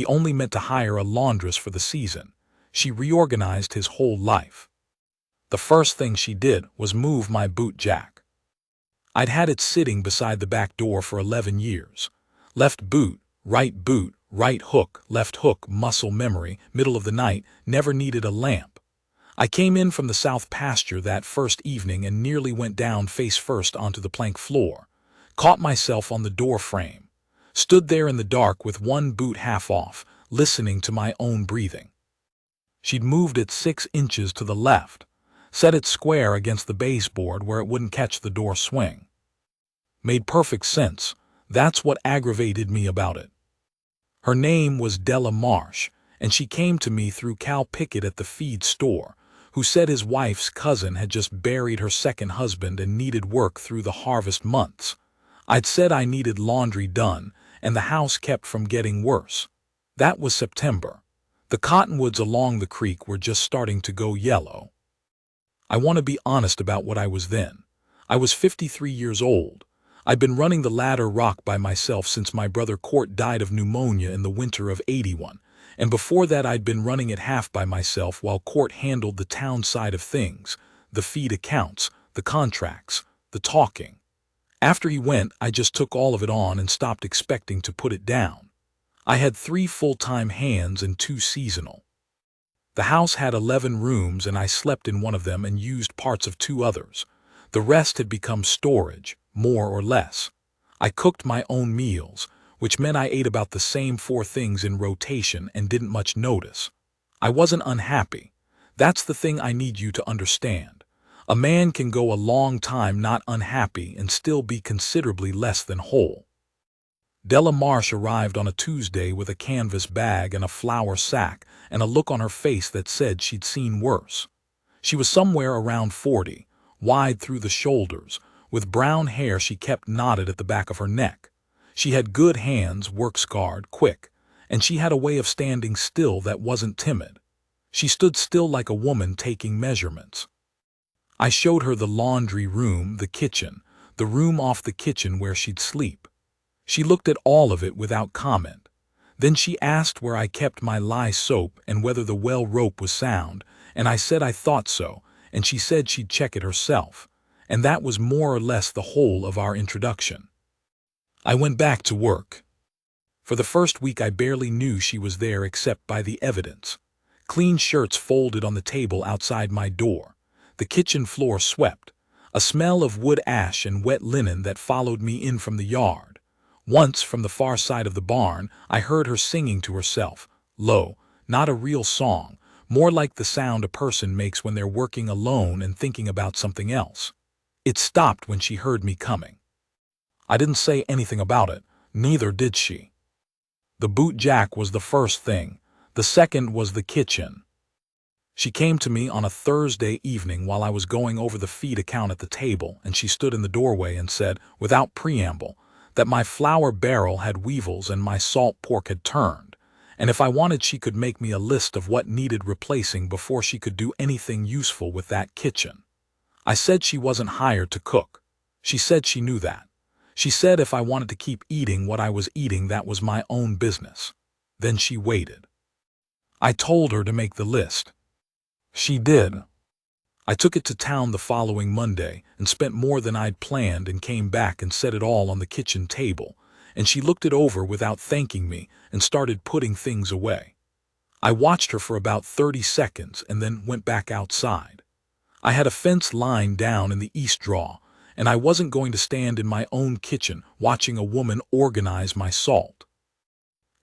He only meant to hire a laundress for the season. She reorganized his whole life. The first thing she did was move my boot jack. I'd had it sitting beside the back door for 11 years. Left boot, right hook, left hook, muscle memory, middle of the night, never needed a lamp. I came in from the south pasture that first evening and nearly went down face first onto the plank floor. Caught myself on the door frame. Stood there in the dark with one boot half off, listening to my own breathing. She'd moved it 6 inches to the left, set it square against the baseboard where it wouldn't catch the door swing. Made perfect sense. That's what aggravated me about it. Her name was Della Marsh, and she came to me through Cal Pickett at the feed store, who said his wife's cousin had just buried her second husband and needed work through the harvest months. I'd said I needed laundry done, and the house kept from getting worse. That was September. The cottonwoods along the creek were just starting to go yellow. I want to be honest about what I was then. I was 53 years old. I'd been running the ladder rock by myself since my brother Court died of pneumonia in the winter of '81, and before that I'd been running it half by myself while Court handled the town side of things, the feed accounts, the contracts, the talking. After he went, I just took all of it on and stopped expecting to put it down. I had 3 full-time hands and 2 seasonal. The house had 11 rooms and I slept in one of them and used parts of 2 others. The rest had become storage, more or less. I cooked my own meals, which meant I ate about the same 4 things in rotation and didn't much notice. I wasn't unhappy. That's the thing I need you to understand. A man can go a long time not unhappy and still be considerably less than whole. Della Marsh arrived on a Tuesday with a canvas bag and a flour sack and a look on her face that said she'd seen worse. She was somewhere around 40, wide through the shoulders, with brown hair she kept knotted at the back of her neck. She had good hands, work-scarred, quick, and she had a way of standing still that wasn't timid. She stood still like a woman taking measurements. I showed her the laundry room, the kitchen, the room off the kitchen where she'd sleep. She looked at all of it without comment. Then she asked where I kept my lye soap and whether the well rope was sound, and I said I thought so, and she said she'd check it herself, and that was more or less the whole of our introduction. I went back to work. For the first week I barely knew she was there except by the evidence. Clean shirts folded on the table outside my door. The kitchen floor swept. A smell of wood ash and wet linen that followed me in from the yard. Once, from the far side of the barn, I heard her singing to herself, low, not a real song, more like the sound a person makes when they're working alone and thinking about something else. It stopped when she heard me coming. I didn't say anything about it, neither did she. The boot jack was the first thing. The second was the kitchen. She came to me on a Thursday evening while I was going over the feed account at the table, and she stood in the doorway and said, without preamble, that my flour barrel had weevils and my salt pork had turned, and if I wanted she could make me a list of what needed replacing before she could do anything useful with that kitchen. I said she wasn't hired to cook. She said she knew that. She said if I wanted to keep eating what I was eating, that was my own business. Then she waited. I told her to make the list. She did. I took it to town the following Monday and spent more than I'd planned and came back and set it all on the kitchen table, and she looked it over without thanking me and started putting things away. I watched her for about 30 seconds and then went back outside. I had a fence line down in the east draw, and I wasn't going to stand in my own kitchen watching a woman organize my salt.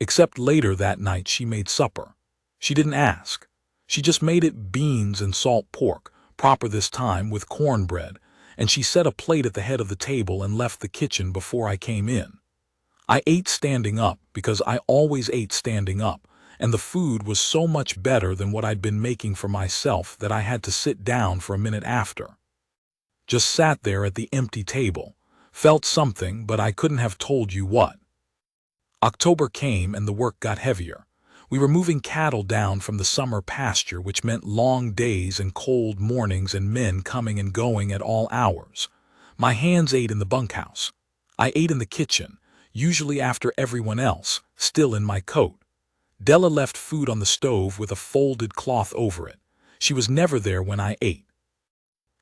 Except later that night she made supper. She didn't ask. She just made it beans and salt pork, proper this time, with cornbread, and she set a plate at the head of the table and left the kitchen before I came in. I ate standing up because I always ate standing up, and the food was so much better than what I'd been making for myself that I had to sit down for a minute after. Just sat there at the empty table, felt something, but I couldn't have told you what. October came and the work got heavier. We were moving cattle down from the summer pasture, which meant long days and cold mornings and men coming and going at all hours. My hands ate in the bunkhouse. I ate in the kitchen, usually after everyone else, still in my coat. Della left food on the stove with a folded cloth over it. She was never there when I ate.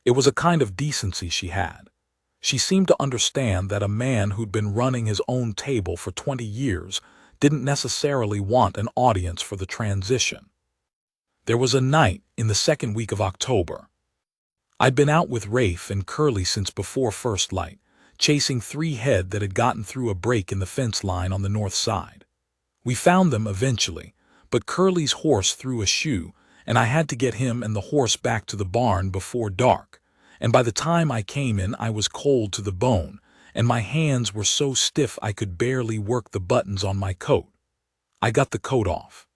It was a kind of decency she had. She seemed to understand that a man who'd been running his own table for 20 years didn't necessarily want an audience for the transition. There was a night in the second week of October. I'd been out with Rafe and Curly since before first light, chasing 3 head that had gotten through a break in the fence line on the north side. We found them eventually, but Curly's horse threw a shoe, and I had to get him and the horse back to the barn before dark, and by the time I came in I was cold to the bone, and my hands were so stiff I could barely work the buttons on my coat. I got the coat off.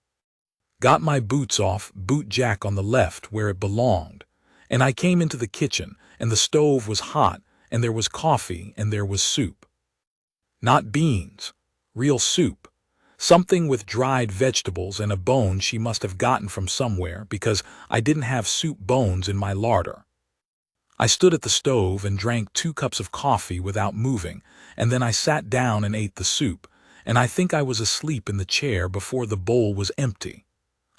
Got my boots off, boot jack on the left where it belonged, and I came into the kitchen, and the stove was hot, and there was coffee, and there was soup. Not beans, real soup. Something with dried vegetables and a bone she must have gotten from somewhere because I didn't have soup bones in my larder. I stood at the stove and drank 2 cups of coffee without moving, and then I sat down and ate the soup, and I think I was asleep in the chair before the bowl was empty.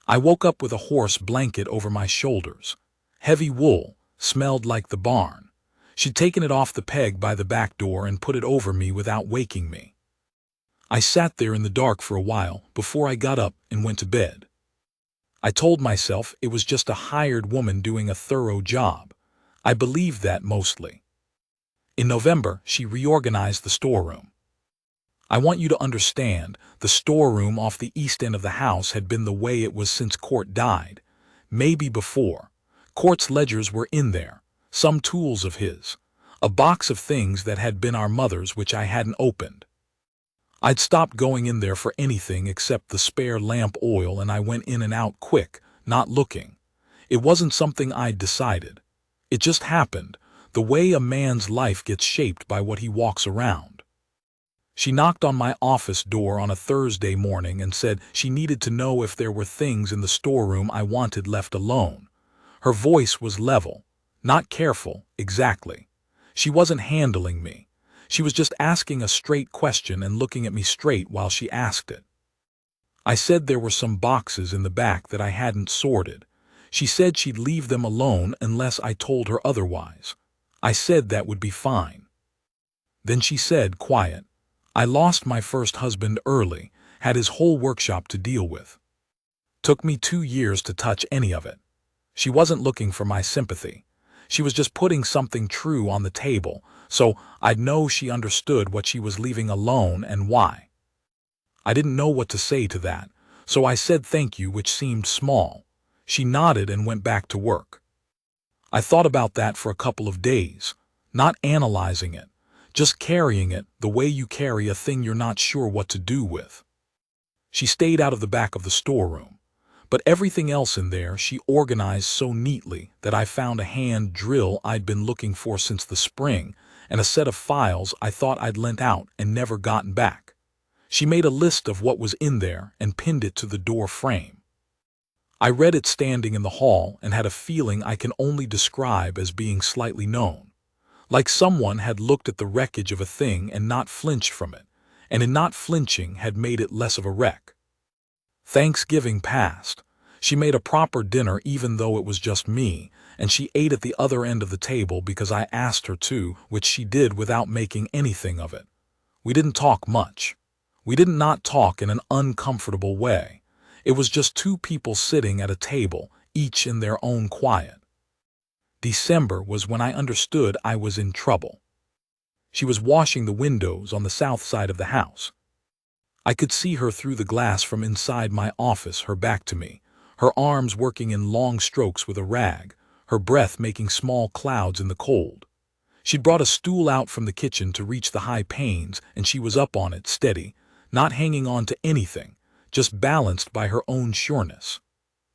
I woke up with a horse blanket over my shoulders. Heavy wool, smelled like the barn. She'd taken it off the peg by the back door and put it over me without waking me. I sat there in the dark for a while before I got up and went to bed. I told myself it was just a hired woman doing a thorough job. I believed that mostly. In November, she reorganized the storeroom. I want you to understand, the storeroom off the east end of the house had been the way it was since Court died, maybe before. Court's ledgers were in there, some tools of his, a box of things that had been our mother's which I hadn't opened. I'd stopped going in there for anything except the spare lamp oil, and I went in and out quick, not looking. It wasn't something I'd decided. It just happened, the way a man's life gets shaped by what he walks around. She knocked on my office door on a Thursday morning and said she needed to know if there were things in the storeroom I wanted left alone. Her voice was level, not careful, exactly. She wasn't handling me. She was just asking a straight question and looking at me straight while she asked it. I said there were some boxes in the back that I hadn't sorted. She said she'd leave them alone unless I told her otherwise. I said that would be fine. Then she said, quiet, I lost my first husband early, had his whole workshop to deal with. Took me 2 years to touch any of it. She wasn't looking for my sympathy. She was just putting something true on the table, so I'd know she understood what she was leaving alone and why. I didn't know what to say to that, so I said thank you, which seemed small. She nodded and went back to work. I thought about that for a couple of days, not analyzing it, just carrying it the way you carry a thing you're not sure what to do with. She stayed out of the back of the storeroom, but everything else in there she organized so neatly that I found a hand drill I'd been looking for since the spring and a set of files I thought I'd lent out and never gotten back. She made a list of what was in there and pinned it to the door frame. I read it standing in the hall and had a feeling I can only describe as being slightly known. Like someone had looked at the wreckage of a thing and not flinched from it, and in not flinching had made it less of a wreck. Thanksgiving passed. She made a proper dinner even though it was just me, and she ate at the other end of the table because I asked her to, which she did without making anything of it. We didn't talk much. We didn't not talk in an uncomfortable way. It was just 2 people sitting at a table, each in their own quiet. December was when I understood I was in trouble. She was washing the windows on the south side of the house. I could see her through the glass from inside my office, her back to me, her arms working in long strokes with a rag, her breath making small clouds in the cold. She'd brought a stool out from the kitchen to reach the high panes, and she was up on it, steady, not hanging on to anything, just balanced by her own sureness.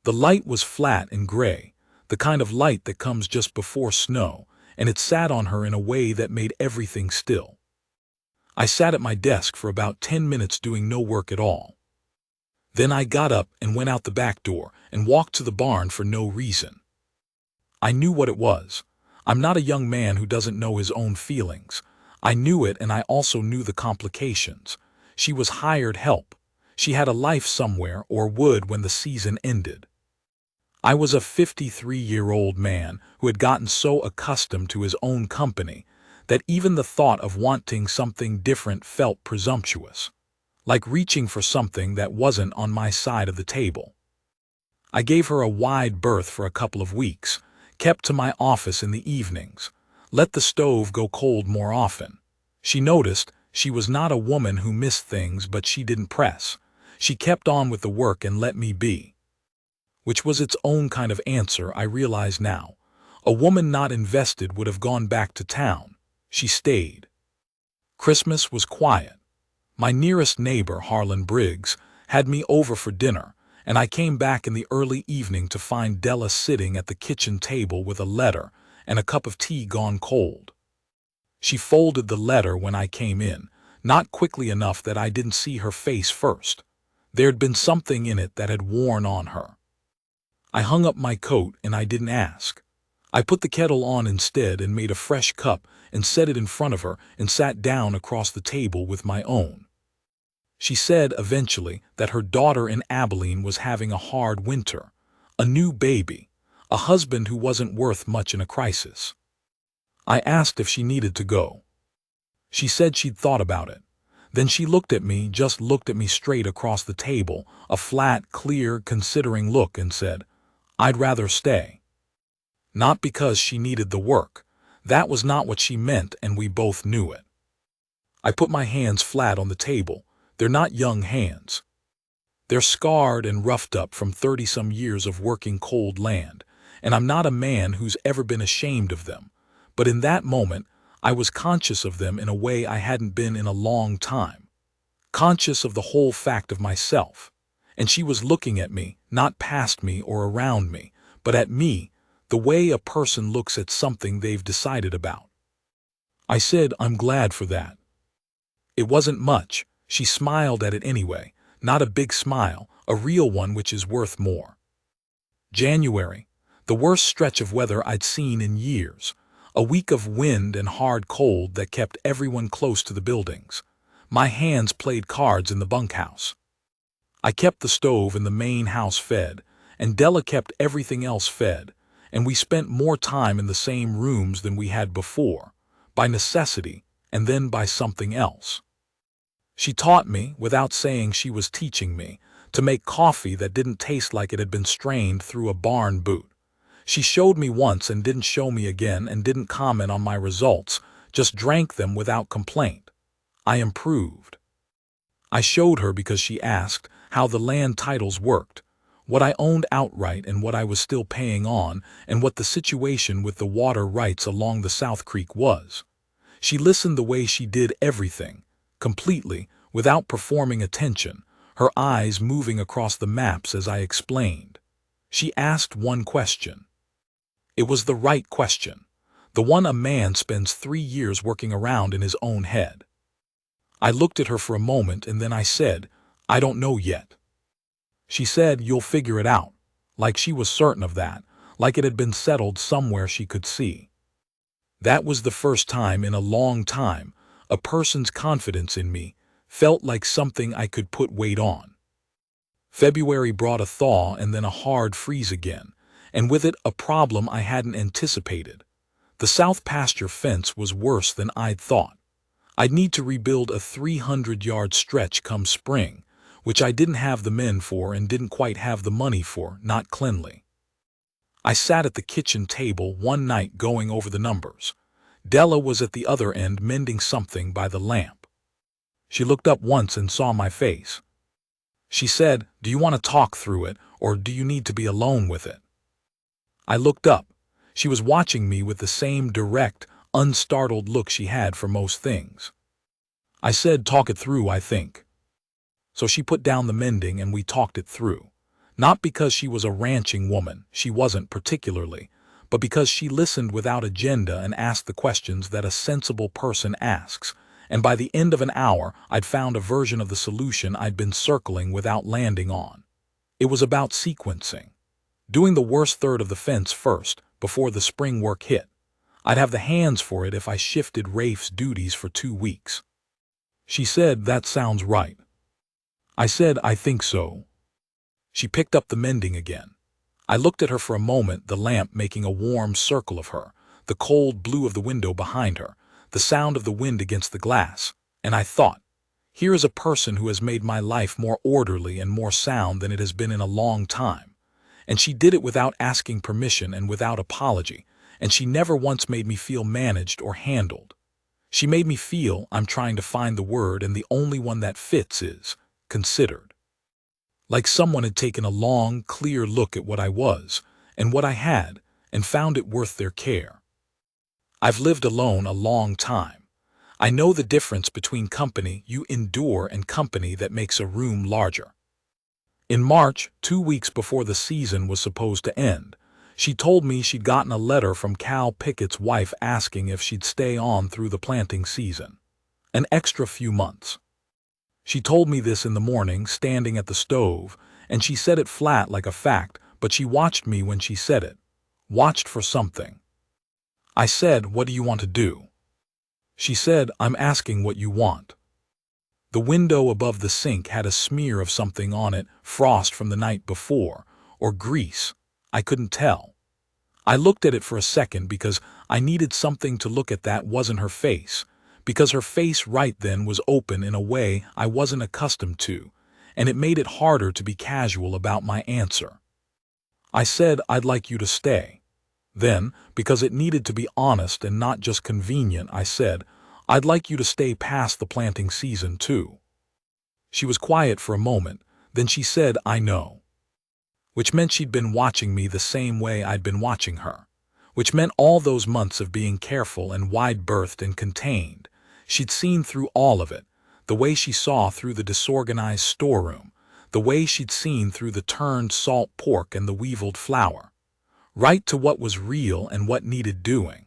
The light was flat and gray, the kind of light that comes just before snow, and it sat on her in a way that made everything still. I sat at my desk for about 10 minutes doing no work at all. Then I got up and went out the back door and walked to the barn for no reason. I knew what it was. I'm not a young man who doesn't know his own feelings. I knew it, and I also knew the complications. She was hired help. She had a life somewhere, or would when the season ended. I was a 53-year-old man who had gotten so accustomed to his own company that even the thought of wanting something different felt presumptuous, like reaching for something that wasn't on my side of the table. I gave her a wide berth for a couple of weeks, kept to my office in the evenings, let the stove go cold more often. She noticed she was not a woman who missed things, but she didn't press. She kept on with the work and let me be. Which was its own kind of answer, I realize now. A woman not invested would have gone back to town. She stayed. Christmas was quiet. My nearest neighbor, Harlan Briggs, had me over for dinner, and I came back in the early evening to find Della sitting at the kitchen table with a letter and a cup of tea gone cold. She folded the letter when I came in, not quickly enough that I didn't see her face first. There'd been something in it that had worn on her. I hung up my coat and I didn't ask. I put the kettle on instead and made a fresh cup and set it in front of her and sat down across the table with my own. She said eventually that her daughter in Abilene was having a hard winter, a new baby, a husband who wasn't worth much in a crisis. I asked if she needed to go. She said she'd thought about it. Then she looked at me, just looked at me straight across the table, a flat, clear, considering look, and said, "I'd rather stay." Not because she needed the work. That was not what she meant, and we both knew it. I put my hands flat on the table. They're not young hands. They're scarred and roughed up from 30-some years of working cold land, and I'm not a man who's ever been ashamed of them. But in that moment, I was conscious of them in a way I hadn't been in a long time. Conscious of the whole fact of myself. And she was looking at me, not past me or around me, but at me, the way a person looks at something they've decided about. I said, "I'm glad for that." It wasn't much. She smiled at it anyway, not a big smile, a real one which is worth more. January, the worst stretch of weather I'd seen in years. A week of wind and hard cold that kept everyone close to the buildings. My hands played cards in the bunkhouse. I kept the stove in the main house fed, and Della kept everything else fed, and we spent more time in the same rooms than we had before, by necessity and then by something else. She taught me, without saying she was teaching me, to make coffee that didn't taste like it had been strained through a barn boot. She showed me once and didn't show me again and didn't comment on my results, just drank them without complaint. I improved. I showed her because she asked how the land titles worked, what I owned outright and what I was still paying on, and what the situation with the water rights along the South Creek was. She listened the way she did everything, completely, without performing attention, her eyes moving across the maps as I explained. She asked one question. It was the right question, the one a man spends 3 years working around in his own head. I looked at her for a moment and then I said, "I don't know yet." She said, "You'll figure it out," like she was certain of that, like it had been settled somewhere she could see. That was the first time in a long time a person's confidence in me felt like something I could put weight on. February brought a thaw and then a hard freeze again, and with it a problem I hadn't anticipated. The south pasture fence was worse than I'd thought. I'd need to rebuild a 300-yard stretch come spring, which I didn't have the men for and didn't quite have the money for, not cleanly. I sat at the kitchen table one night going over the numbers. Della was at the other end mending something by the lamp. She looked up once and saw my face. She said, "Do you want to talk through it, or do you need to be alone with it?" I looked up. She was watching me with the same direct, unstartled look she had for most things. I said, "Talk it through, I think." So she put down the mending and we talked it through. Not because she was a ranching woman, she wasn't particularly, but because she listened without agenda and asked the questions that a sensible person asks, and by the end of an hour I'd found a version of the solution I'd been circling without landing on. It was about sequencing. Doing the worst third of the fence first, before the spring work hit. I'd have the hands for it if I shifted Rafe's duties for 2 weeks. She said, "That sounds right." I said, I think so. She picked up the mending again. I looked at her for a moment, the lamp making a warm circle of her, the cold blue of the window behind her, the sound of the wind against the glass, and I thought, here is a person who has made my life more orderly and more sound than it has been in a long time. And she did it without asking permission and without apology, and she never once made me feel managed or handled. She made me feel, I'm trying to find the word and the only one that fits is, considered. Like someone had taken a long, clear look at what I was, and what I had, and found it worth their care. I've lived alone a long time. I know the difference between company you endure and company that makes a room larger. In March, 2 weeks before the season was supposed to end, she told me she'd gotten a letter from Cal Pickett's wife asking if she'd stay on through the planting season. An extra few months. She told me this in the morning, standing at the stove, and she said it flat like a fact, but she watched me when she said it. Watched for something. I said, what do you want to do? She said, I'm asking what you want. The window above the sink had a smear of something on it, frost from the night before, or grease. I couldn't tell. I looked at it for a second because I needed something to look at that wasn't her face, because her face right then was open in a way I wasn't accustomed to, and it made it harder to be casual about my answer. I said, I'd like you to stay. Then, because it needed to be honest and not just convenient, I said, I'd like you to stay past the planting season too. She was quiet for a moment, then she said, I know. Which meant she'd been watching me the same way I'd been watching her. Which meant all those months of being careful and wide-berthed and contained. She'd seen through all of it, the way she saw through the disorganized storeroom, the way she'd seen through the turned salt pork and the weevilled flour. Right to what was real and what needed doing.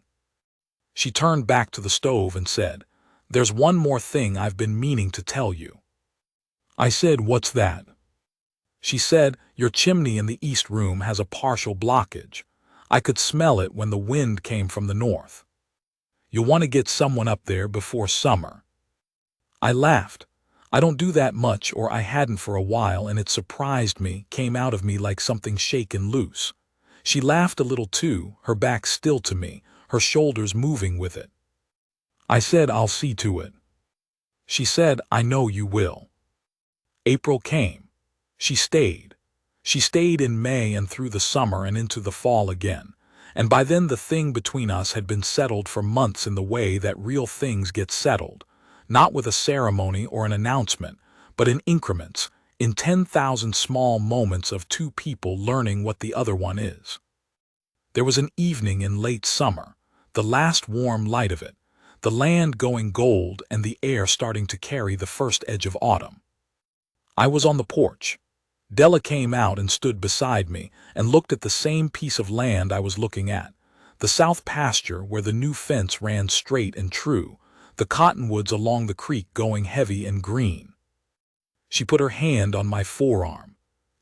She turned back to the stove and said, there's one more thing I've been meaning to tell you. I said, what's that? She said, your chimney in the east room has a partial blockage. I could smell it when the wind came from the north. You'll want to get someone up there before summer. I laughed. I don't do that much, or I hadn't for a while, and it surprised me, came out of me like something shaken loose. She laughed a little too, her back still to me, her shoulders moving with it. I said, I'll see to it. She said, I know you will. April came. She stayed. She stayed in May and through the summer and into the fall again, and by then the thing between us had been settled for months in the way that real things get settled, not with a ceremony or an announcement, but in increments, in 10,000 small moments of two people learning what the other one is. There was an evening in late summer, the last warm light of it, the land going gold and the air starting to carry the first edge of autumn. I was on the porch. Della came out and stood beside me and looked at the same piece of land I was looking at, the south pasture where the new fence ran straight and true, the cottonwoods along the creek going heavy and green. She put her hand on my forearm.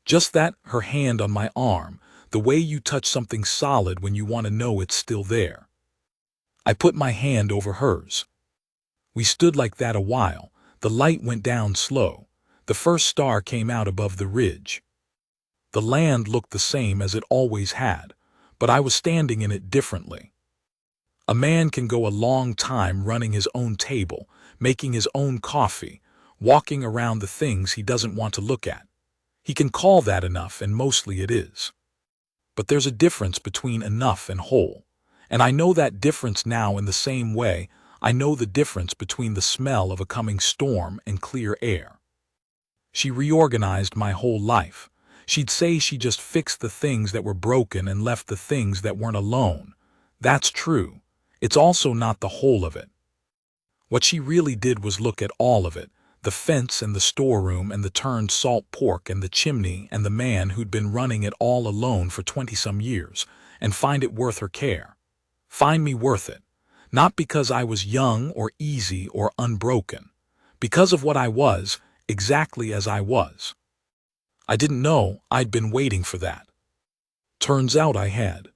Just that, her hand on my arm, the way you touch something solid when you want to know it's still there. I put my hand over hers. We stood like that a while. The light went down slow. The first star came out above the ridge. The land looked the same as it always had, but I was standing in it differently. A man can go a long time running his own table, making his own coffee, walking around the things he doesn't want to look at. He can call that enough, and mostly it is. But there's a difference between enough and whole, and I know that difference now in the same way I know the difference between the smell of a coming storm and clear air. She reorganized my whole life. She'd say she just fixed the things that were broken and left the things that weren't alone. That's true. It's also not the whole of it. What she really did was look at all of it, the fence and the storeroom and the turned salt pork and the chimney and the man who'd been running it all alone for 20-some years, and find it worth her care. Find me worth it. Not because I was young or easy or unbroken. Because of what I was, exactly as I was. I didn't know I'd been waiting for that. Turns out I had.